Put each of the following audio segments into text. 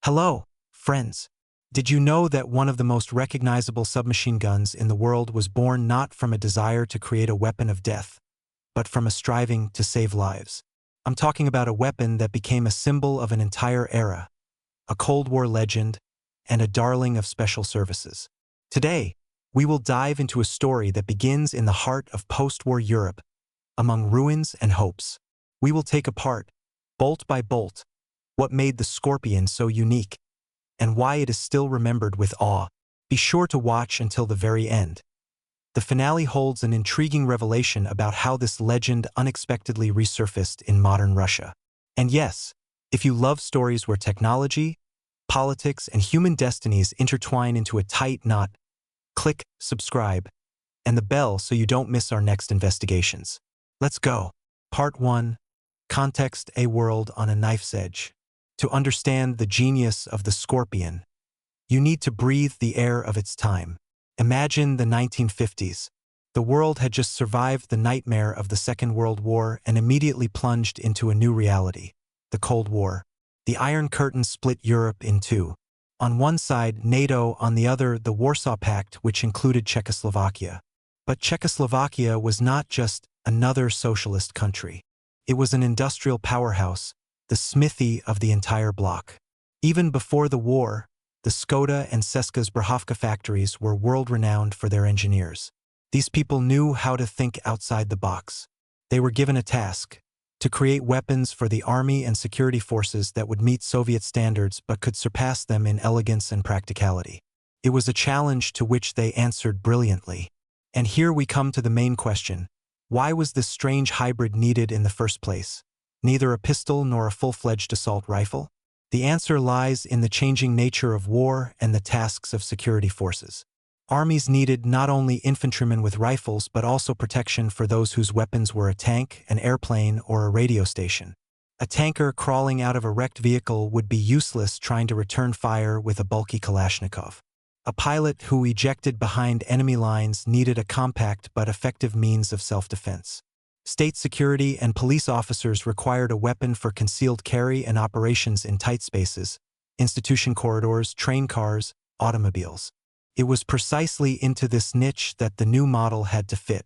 Hello, friends. Did you know that one of the most recognizable submachine guns in the world was born not from a desire to create a weapon of death, but from a striving to save lives? I'm talking about a weapon that became a symbol of an entire era, a Cold War legend, and a darling of special services. Today, we will dive into a story that begins in the heart of post-war Europe, among ruins and hopes. We will take apart, bolt by bolt, what made the Skorpion so unique, and why it is still remembered with awe. Be sure to watch until the very end. The finale holds an intriguing revelation about how this legend unexpectedly resurfaced in modern Russia. And yes, if you love stories where technology, politics, and human destinies intertwine into a tight knot, click subscribe and the bell so you don't miss our next investigations. Let's go. Part 1. Context: a world on a knife's edge. To understand the genius of the Skorpion, you need to breathe the air of its time. Imagine the 1950s. The world had just survived the nightmare of the Second World War and immediately plunged into a new reality: the Cold War. The Iron Curtain split Europe in two. On one side, NATO; on the other, the Warsaw Pact, which included Czechoslovakia. But Czechoslovakia was not just another socialist country. It was an industrial powerhouse, the smithy of the entire bloc. Even before the war, the Skoda and Česká Zbrojovka factories were world-renowned for their engineers. These people knew how to think outside the box. They were given a task: to create weapons for the army and security forces that would meet Soviet standards but could surpass them in elegance and practicality. It was a challenge to which they answered brilliantly. And here we come to the main question: why was this strange hybrid needed in the first place? Neither a pistol nor a full-fledged assault rifle? The answer lies in the changing nature of war and the tasks of security forces. Armies needed not only infantrymen with rifles but also protection for those whose weapons were a tank, an airplane, or a radio station. A tanker crawling out of a wrecked vehicle would be useless trying to return fire with a bulky Kalashnikov. A pilot who ejected behind enemy lines needed a compact but effective means of self-defense. State security and police officers required a weapon for concealed carry and operations in tight spaces: institution corridors, train cars, automobiles. It was precisely into this niche that the new model had to fit.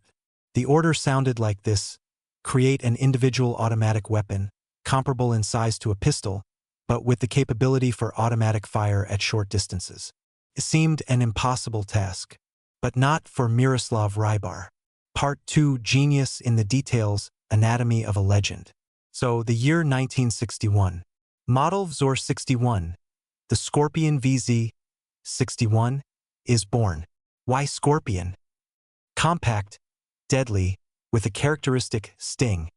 The order sounded like this: create an individual automatic weapon, comparable in size to a pistol, but with the capability for automatic fire at short distances. It seemed an impossible task, but not for Miroslav Rybar. Part 2. Genius in the details: anatomy of a legend. So, the year 1961. Model vz.61, the Skorpion vz.61, is born. Why Skorpion? Compact, deadly, with a characteristic sting.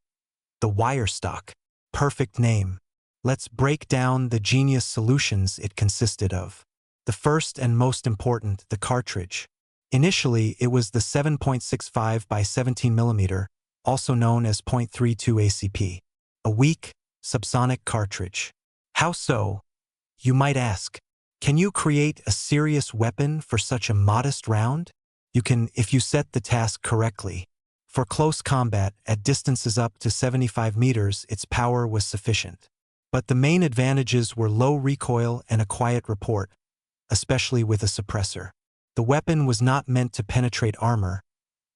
The wire stock. Perfect name. Let's break down the genius solutions it consisted of. The first and most important: the cartridge. Initially, it was the 7.65 by 17 mm, also known as .32 ACP. A weak, subsonic cartridge. How so, you might ask? Can you create a serious weapon for such a modest round? You can, if you set the task correctly. For close combat, at distances up to 75 meters, its power was sufficient. But the main advantages were low recoil and a quiet report, especially with a suppressor. The weapon was not meant to penetrate armor,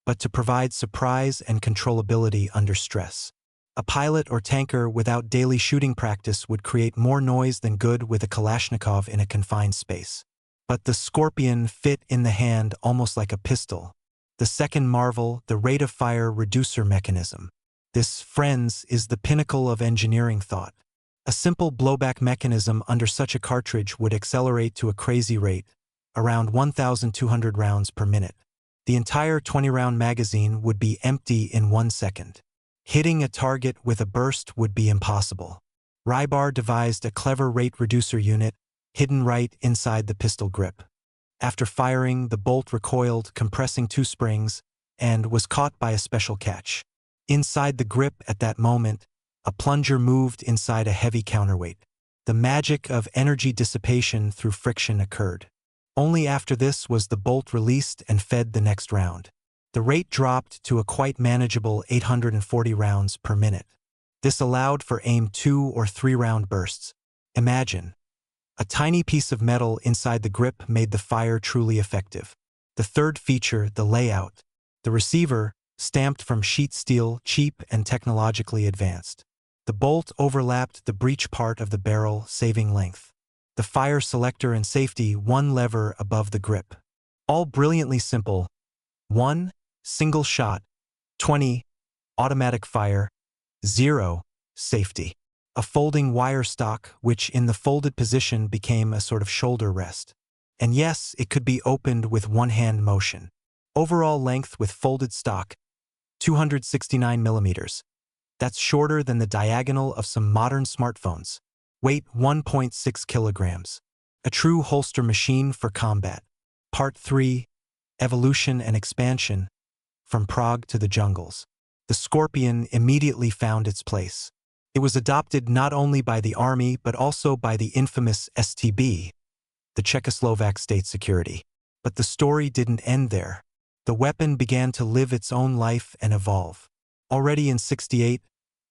but to provide surprise and controllability under stress. A pilot or tanker without daily shooting practice would create more noise than good with a Kalashnikov in a confined space. But the Skorpion fit in the hand almost like a pistol. The second marvel: the rate of fire reducer mechanism. This, friends, is the pinnacle of engineering thought. A simple blowback mechanism under such a cartridge would accelerate to a crazy rate, around 1,200 rounds per minute. The entire 20-round magazine would be empty in 1 second. Hitting a target with a burst would be impossible. Rybar devised a clever rate reducer unit, hidden right inside the pistol grip. After firing, the bolt recoiled, compressing 2 springs, and was caught by a special catch. Inside the grip at that moment, a plunger moved inside a heavy counterweight. The magic of energy dissipation through friction occurred. Only after this was the bolt released and fed the next round. The rate dropped to a quite manageable 840 rounds per minute. This allowed for aim 2 or 3 round bursts. Imagine A tiny piece of metal inside the grip made the fire truly effective. The third feature, the layout. The receiver, stamped from sheet steel, cheap and technologically advanced. The bolt overlapped the breech part of the barrel, saving length. The fire selector and safety, one lever above the grip. All brilliantly simple. 1. Single shot. 20. Automatic fire. 0. Safety. A folding wire stock, which in the folded position became a sort of shoulder rest. And yes, it could be opened with one-hand motion. Overall length with folded stock, 269 millimeters. That's shorter than the diagonal of some modern smartphones. Weight 1.6 kilograms. A true holster machine for combat. Part 3. Evolution and expansion. From Prague to the jungles. The Skorpion immediately found its place. It was adopted not only by the army but also by the infamous STB, the Czechoslovak State Security. But the story didn't end there. The weapon began to live its own life and evolve. Already in '68,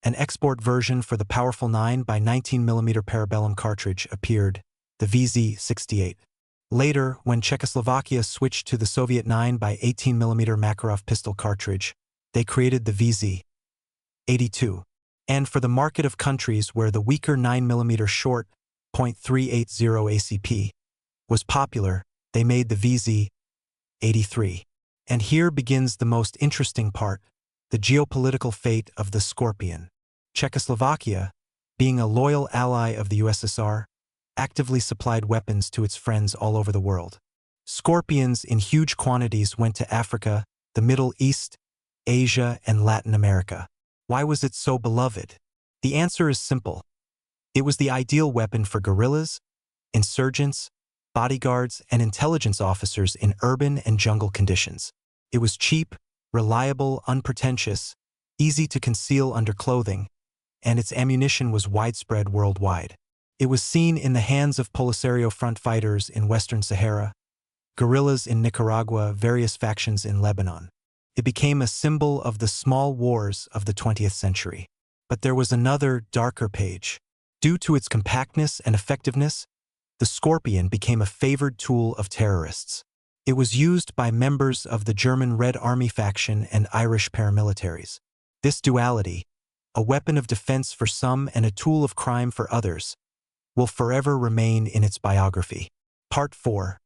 an export version for the powerful 9x19mm parabellum cartridge appeared, the vz.61. Later, when Czechoslovakia switched to the Soviet 9x18mm Makarov pistol cartridge, they created the vz.82. And for the market of countries where the weaker 9mm short .380 ACP was popular, they made the vz.83. And here begins the most interesting part, the geopolitical fate of the Skorpion. Czechoslovakia, being a loyal ally of the USSR, actively supplied weapons to its friends all over the world. Skorpions in huge quantities went to Africa, the Middle East, Asia, and Latin America. Why was it so beloved? The answer is simple. It was the ideal weapon for guerrillas, insurgents, bodyguards, and intelligence officers in urban and jungle conditions. It was cheap, reliable, unpretentious, easy to conceal under clothing, and its ammunition was widespread worldwide. It was seen in the hands of Polisario front fighters in Western Sahara, guerrillas in Nicaragua, various factions in Lebanon. It became a symbol of the small wars of the 20th century. But there was another, darker page. Due to its compactness and effectiveness, the Skorpion became a favored tool of terrorists. It was used by members of the German Red Army faction and Irish paramilitaries. This duality, a weapon of defense for some and a tool of crime for others, will forever remain in its biography. Part 4.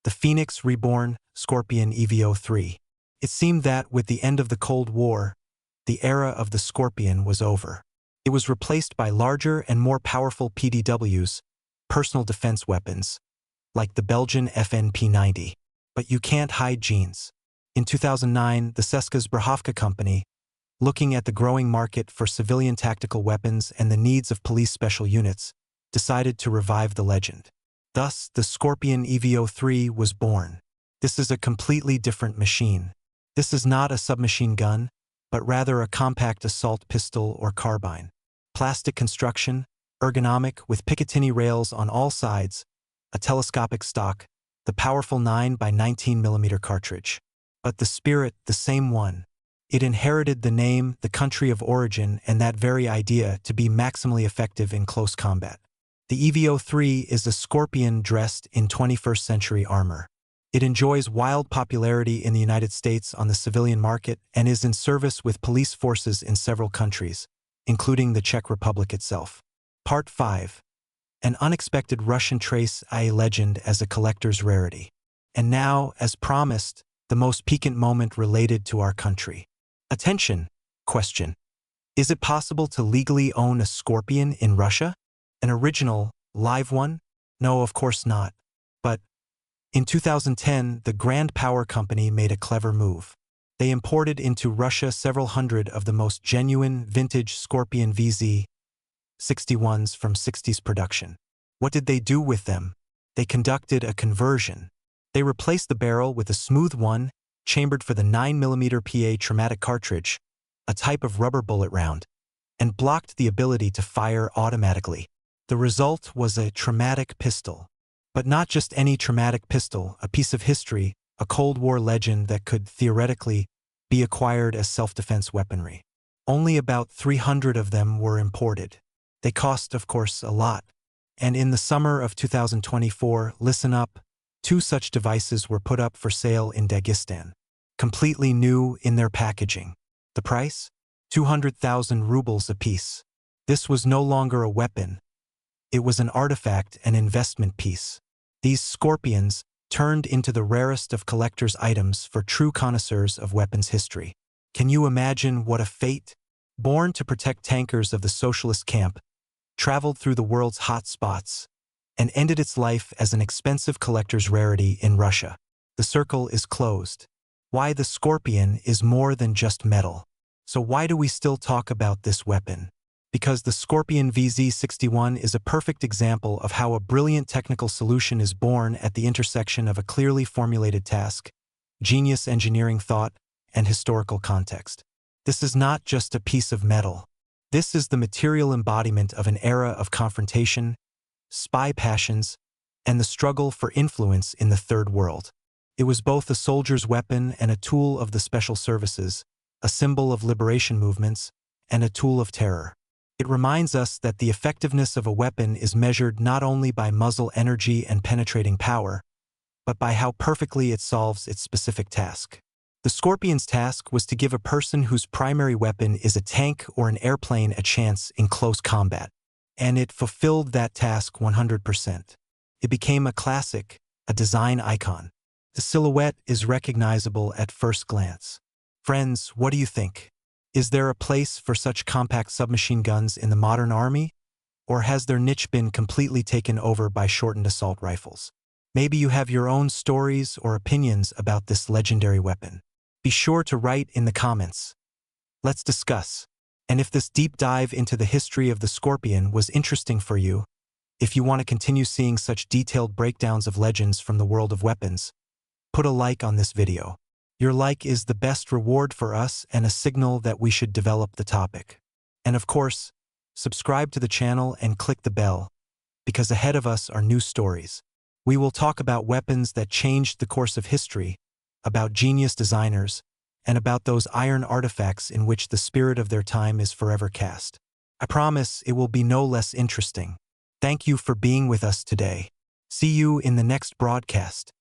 The Phoenix Reborn, Skorpion EVO3. It seemed that, with the end of the Cold War, the era of the Skorpion was over. It was replaced by larger and more powerful PDWs, personal defense weapons, like the Belgian FNP90. But you can't hide genes. In 2009, the Česká zbrojovka company, looking at the growing market for civilian tactical weapons and the needs of police special units, decided to revive the legend. Thus, the Skorpion EVO3 was born. This is a completely different machine. This is not a submachine gun, but rather a compact assault pistol or carbine. Plastic construction, ergonomic with Picatinny rails on all sides, a telescopic stock, the powerful 9x19mm cartridge. But the spirit, the same one. It inherited the name, the country of origin, and that very idea to be maximally effective in close combat. The EVO3 is a Skorpion dressed in 21st century armor. It enjoys wild popularity in the United States on the civilian market and is in service with police forces in several countries, including the Czech Republic itself. Part 5. An unexpected Russian trace a legend as a collector's rarity. And now, as promised, the most piquant moment related to our country. Attention! Question. Is it possible to legally own a Skorpion in Russia? An original, live one? No, of course not. But in 2010, the Grand Power Company made a clever move. They imported into Russia several hundred of the most genuine, vintage Skorpion vz.61s from '60s production. What did they do with them? They conducted a conversion. They replaced the barrel with a smooth one, chambered for the 9mm PA traumatic cartridge, a type of rubber bullet round, and blocked the ability to fire automatically. The result was a traumatic pistol. But not just any traumatic pistol, a piece of history, a Cold War legend that could, theoretically, be acquired as self-defense weaponry. Only about 300 of them were imported. They cost, of course, a lot. And in the summer of 2024, listen up, two such devices were put up for sale in Dagestan. Completely new in their packaging. The price? 200,000 rubles apiece. This was no longer a weapon. It was an artifact, an investment piece. These Skorpions turned into the rarest of collector's items for true connoisseurs of weapons history. Can you imagine what a fate? Born to protect tankers of the socialist camp, traveled through the world's hot spots, and ended its life as an expensive collector's rarity in Russia. The circle is closed. Why the Skorpion is more than just metal. So why do we still talk about this weapon? Because the Skorpion vz.61 is a perfect example of how a brilliant technical solution is born at the intersection of a clearly formulated task, genius engineering thought, and historical context. This is not just a piece of metal. This is the material embodiment of an era of confrontation, spy passions, and the struggle for influence in the Third World. It was both a soldier's weapon and a tool of the special services, a symbol of liberation movements, and a tool of terror. It reminds us that the effectiveness of a weapon is measured not only by muzzle energy and penetrating power, but by how perfectly it solves its specific task. The Skorpion's task was to give a person whose primary weapon is a tank or an airplane a chance in close combat. And it fulfilled that task 100%. It became a classic, a design icon. The silhouette is recognizable at first glance. Friends, what do you think? Is there a place for such compact submachine guns in the modern army? Or has their niche been completely taken over by shortened assault rifles? Maybe you have your own stories or opinions about this legendary weapon. Be sure to write in the comments. Let's discuss. And if this deep dive into the history of the Skorpion was interesting for you, if you want to continue seeing such detailed breakdowns of legends from the world of weapons, put a like on this video. Your like is the best reward for us and a signal that we should develop the topic. And of course, subscribe to the channel and click the bell, because ahead of us are new stories. We will talk about weapons that changed the course of history, about genius designers, and about those iron artifacts in which the spirit of their time is forever cast. I promise it will be no less interesting. Thank you for being with us today. See you in the next broadcast.